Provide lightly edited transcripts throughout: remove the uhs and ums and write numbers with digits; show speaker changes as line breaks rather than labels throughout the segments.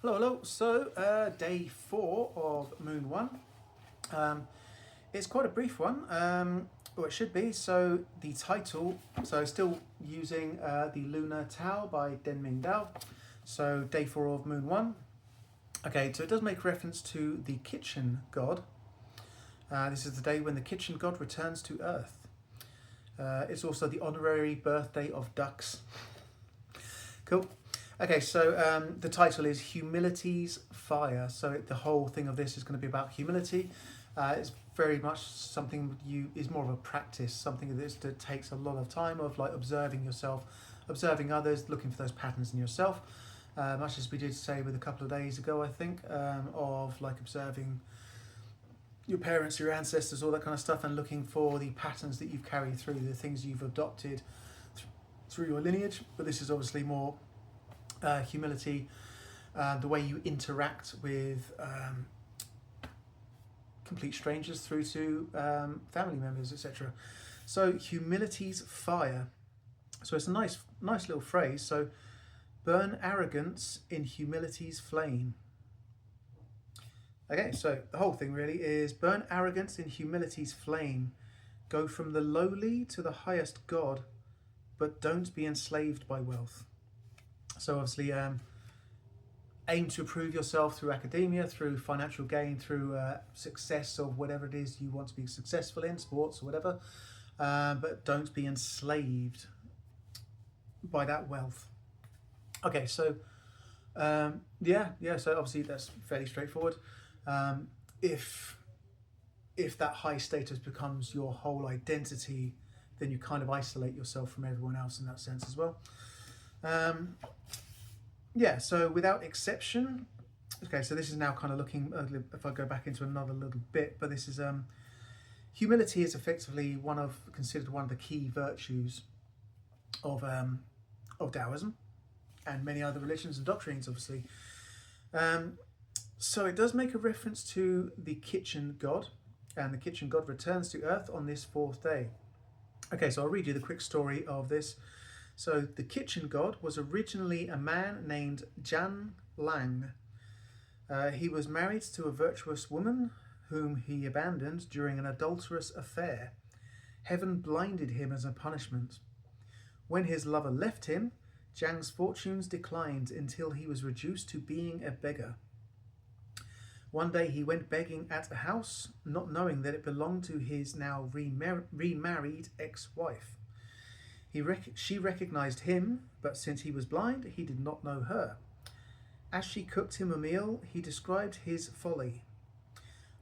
Hello, hello. So, day 4 of Moon 1. Um, it's quite a brief one, or it should be. So, the title, so still using the Lunar Tao by Denming Dao. So, day 4 of Moon 1. Okay, so it does make reference to the kitchen god. This is the day when the kitchen god returns to Earth. It's also the honorary birthday of ducks. Cool. Okay, so the title is Humility's Fire. So the whole thing of this is going to be about humility. It's very much something is more of a practice, something that takes a lot of time of like observing yourself, observing others, looking for those patterns in yourself. Much as we did say with a couple of days ago, I think, of like observing your parents, your ancestors, all that kind of stuff, and looking for the patterns that you've carried through, the things you've adopted through your lineage. But this is obviously more humility, the way you interact with complete strangers through to family members, etc. So humility's fire. So it's a nice little phrase. So burn arrogance in humility's flame. Okay, so the whole thing really is burn arrogance in humility's flame. Go from the lowly to the highest God, but don't be enslaved by wealth. So obviously, aim to improve yourself through academia, through financial gain, through success of whatever it is you want to be successful in, sports or whatever. But don't be enslaved by that wealth. Okay, so yeah. So obviously that's fairly straightforward. Um, if if that high status becomes your whole identity, then you kind of isolate yourself from everyone else in that sense as well. Um, yeah, so without exception, okay, so this is now kind of looking, if I go back into another little bit, but this is humility is effectively considered one of the key virtues of Taoism and many other religions and doctrines, obviously. Um, so it does make a reference to the kitchen god, and the kitchen god returns to Earth on this 4th day. Okay, so I'll read you the quick story of this. So the kitchen god was originally a man named Jan Lang. He was married to a virtuous woman whom he abandoned during an adulterous affair. Heaven blinded him as a punishment. When his lover left him, Jiang's fortunes declined until he was reduced to being a beggar. One day he went begging at a house, not knowing that it belonged to his now remarried ex-wife. She recognized him, but since he was blind, he did not know her. As she cooked him a meal, he described his folly.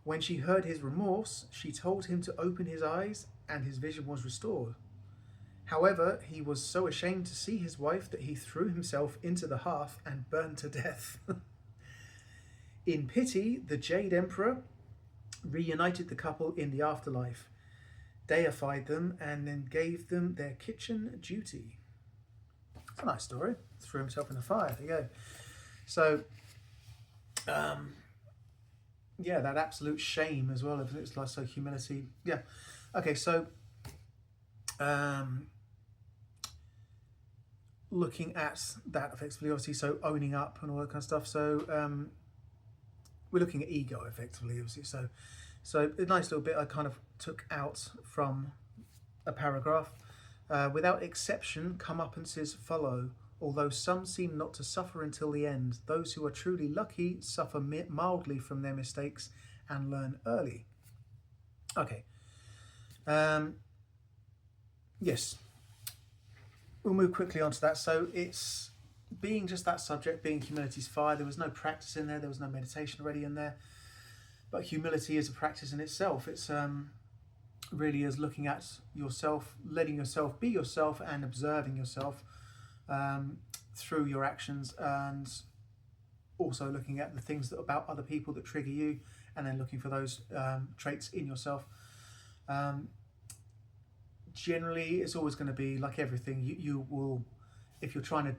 When she heard his remorse, she told him to open his eyes, and his vision was restored. However, he was so ashamed to see his wife that he threw himself into the hearth and burned to death. In pity, the Jade Emperor reunited the couple in the afterlife, deified them, and then gave them their kitchen duty. It's a nice story. Threw himself in the fire. There you go. So, yeah, that absolute shame as well. It's like so humility. Yeah. Okay, so looking at that effectively, obviously, so owning up and all that kind of stuff. So we're looking at ego effectively, obviously. So a nice little bit I kind of took out from a paragraph. Without exception, comeuppances follow. Although some seem not to suffer until the end, those who are truly lucky suffer mildly from their mistakes and learn early. Okay. Yes. We'll move quickly on to that. So it's being just that subject, being humility's fire. There was no practice in there. There was no meditation already in there. But humility is a practice in itself. It's really is looking at yourself, letting yourself be yourself and observing yourself through your actions, and also looking at the things about other people that trigger you, and then looking for those traits in yourself. Generally, it's always going to be like everything. You will, if you're trying to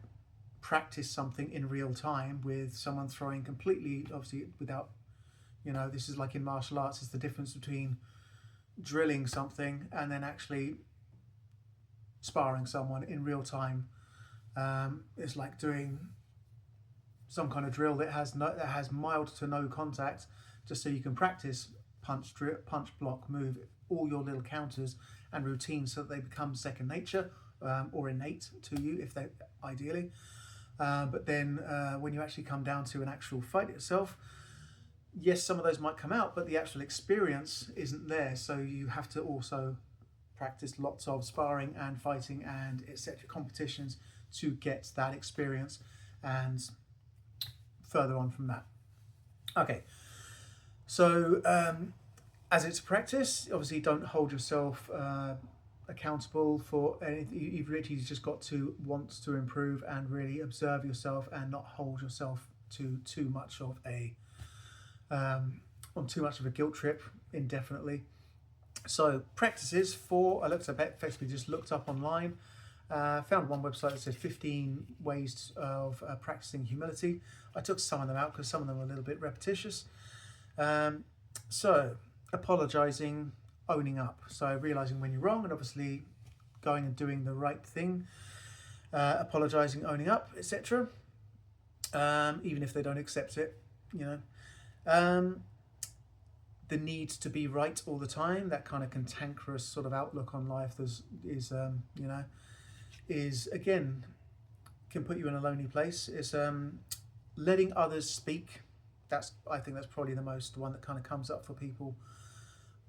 practice something in real time with someone throwing completely, obviously without, this is like in martial arts, it's the difference between drilling something and then actually sparring someone in real time. It's like doing some kind of drill that has mild to no contact, just so you can practice punch, drip, punch, block, move, all your little counters and routines, so that they become second nature, or innate to you, if they ideally. But then when you actually come down to an actual fight itself, yes, some of those might come out, but the actual experience isn't there. So you have to also practice lots of sparring and fighting and etc. competitions to get that experience, and further on from that. Okay, so as it's a practice, obviously don't hold yourself accountable for anything. You've literally just got to want to improve and really observe yourself, and not hold yourself to too much of a on too much of a guilt trip indefinitely. So practices for, I looked up, effectively just looked up online, found one website that said 15 ways of practicing humility. I took some of them out because some of them are a little bit repetitious. So apologizing, owning up, so realizing when you're wrong and obviously going and doing the right thing, apologizing, owning up, etc. Even if they don't accept it, you know. The need to be right all the time, that kind of cantankerous sort of outlook on life, is again, can put you in a lonely place. It's letting others speak. I think that's probably the one that kind of comes up for people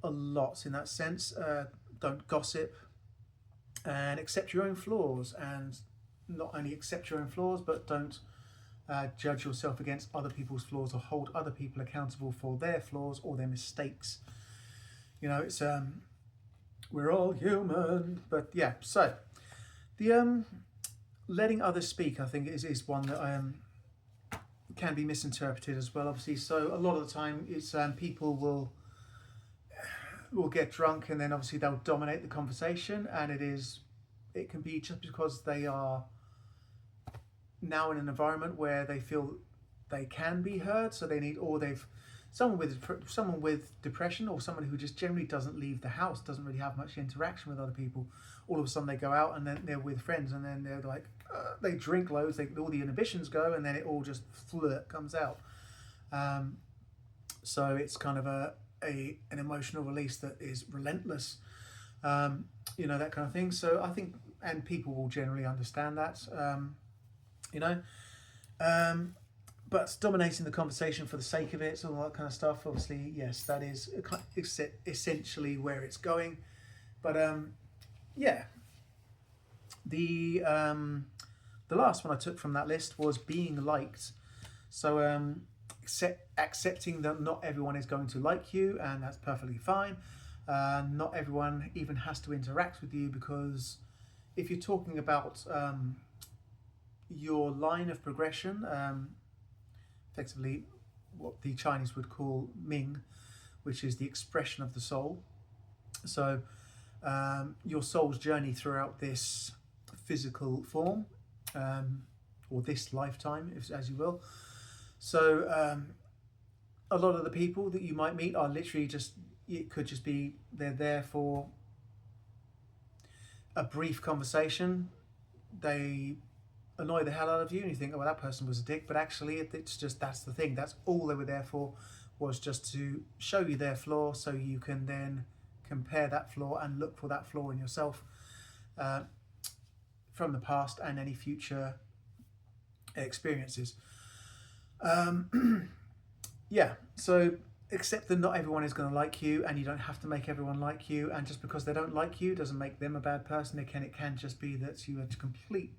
a lot in that sense. Don't gossip, and accept your own flaws, and not only accept your own flaws, but don't judge yourself against other people's flaws, or hold other people accountable for their flaws or their mistakes. You know, it's we're all human. But yeah, so the letting others speak, I think, is one that can be misinterpreted as well, obviously. So a lot of the time it's people will get drunk, and then obviously they'll dominate the conversation, and it can be just because they are now in an environment where they feel they can be heard, so they need, or they've someone with depression, or someone who just generally doesn't leave the house, doesn't really have much interaction with other people. All of a sudden they go out, and then they're with friends, and then they're like, they drink loads, all the inhibitions go, and then it all just comes out. So it's kind of an emotional release that is relentless, that kind of thing. So I think, and people will generally understand that. But dominating the conversation for the sake of it, all that kind of stuff, obviously, yes, that is essentially where it's going. But yeah, the last one I took from that list was being liked. So accepting that not everyone is going to like you, and that's perfectly fine. Not everyone even has to interact with you, because if you're talking about your line of progression, effectively what the Chinese would call Ming, which is the expression of the soul. So your soul's journey throughout this physical form, or this lifetime, as you will. So a lot of the people that you might meet are literally it could just be they're there for a brief conversation. They annoy the hell out of you, and you think, oh, well, that person was a dick, but actually it's just, that's the thing, that's all they were there for, was just to show you their flaw, so you can then compare that flaw and look for that flaw in yourself, from the past and any future experiences. Yeah, so accept that not everyone is going to like you, and you don't have to make everyone like you, and just because they don't like you doesn't make them a bad person. It can just be that you had a complete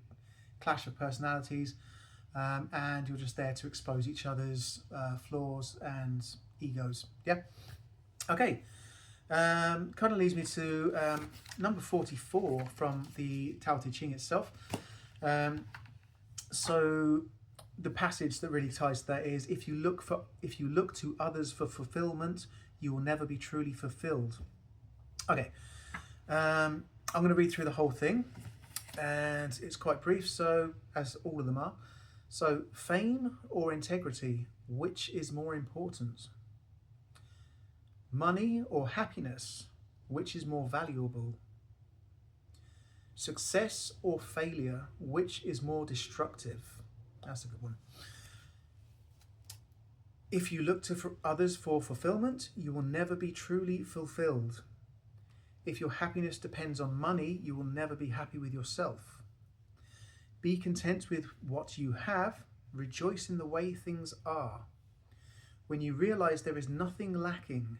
clash of personalities, and you're just there to expose each other's flaws and egos. Yeah. Okay. Kind of leads me to number 44 from the Tao Te Ching itself. So the passage that really ties to that is, if you look to others for fulfillment, you will never be truly fulfilled. Okay. I'm going to read through the whole thing, and it's quite brief, so as all of them are. So, fame or integrity, which is more important? Money or happiness, which is more valuable? Success or failure, which is more destructive? That's a good one. If you look to others for fulfillment, you will never be truly fulfilled. If your happiness depends on money, you will never be happy with yourself. Be content with what you have. Rejoice in the way things are. When you realize there is nothing lacking,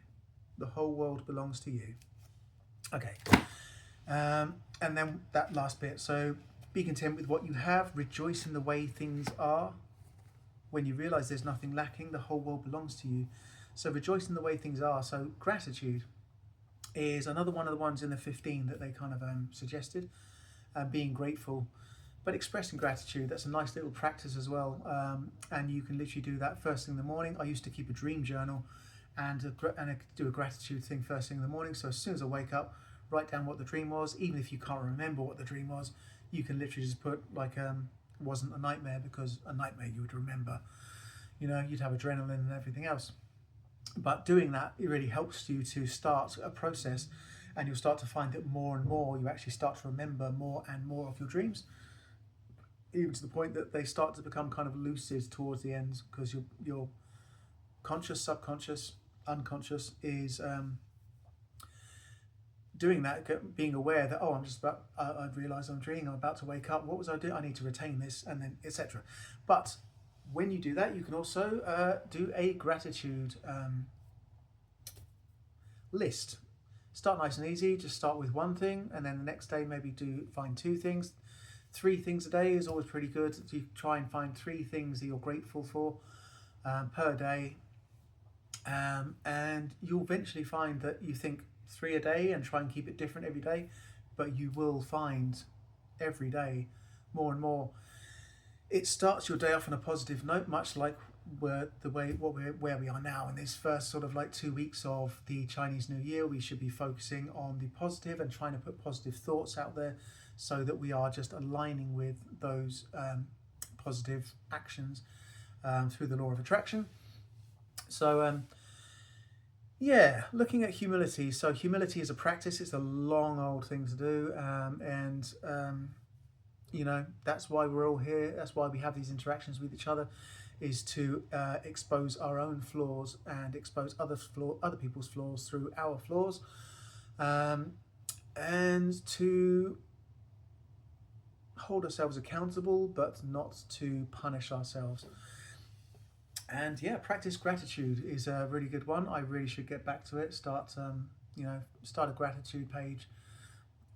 the whole world belongs to you. Okay. And then that last bit. So be content with what you have. Rejoice in the way things are. When you realize there's nothing lacking, the whole world belongs to you. So rejoice in the way things are. So gratitude is another one of the ones in the 15 that they kind of suggested. Being grateful, but expressing gratitude. That's a nice little practice as well. And you can literally do that first thing in the morning. I used to keep a dream journal and do a gratitude thing first thing in the morning. So as soon as I wake up, write down what the dream was. Even if you can't remember what the dream was, you can literally just put like wasn't a nightmare, because a nightmare you would remember, you know, you'd have adrenaline and everything else. But doing that, it really helps you to start a process, and you'll start to find that more and more you actually start to remember more and more of your dreams, even to the point that they start to become kind of lucid towards the end, because your conscious, subconscious, unconscious is doing that, being aware that, oh, I realise I'm dreaming, I'm about to wake up, what was I doing? I need to retain this, and then etc. But when you do that, you can also do a gratitude list. Start nice and easy, just start with one thing, and then the next day maybe find 2 things. 3 things a day is always pretty good. You try and find 3 things that you're grateful for per day, and you'll eventually find that you think 3 a day and try and keep it different every day, but you will find every day more and more. It starts your day off on a positive note, much like where we are now in this first sort of like 2 weeks of the Chinese New Year. We should be focusing on the positive and trying to put positive thoughts out there, so that we are just aligning with those positive actions through the law of attraction. So yeah, looking at humility. So humility is a practice. It's a long old thing to do, and you know, that's why we're all here. That's why we have these interactions with each other, is to expose our own flaws and expose other people's flaws through our flaws, and to hold ourselves accountable, but not to punish ourselves. And yeah, practice gratitude is a really good one. I really should get back to it. Start a gratitude page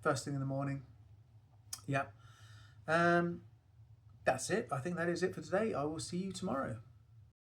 first thing in the morning. Yeah. That's it. I think that is it for today. I will see you tomorrow.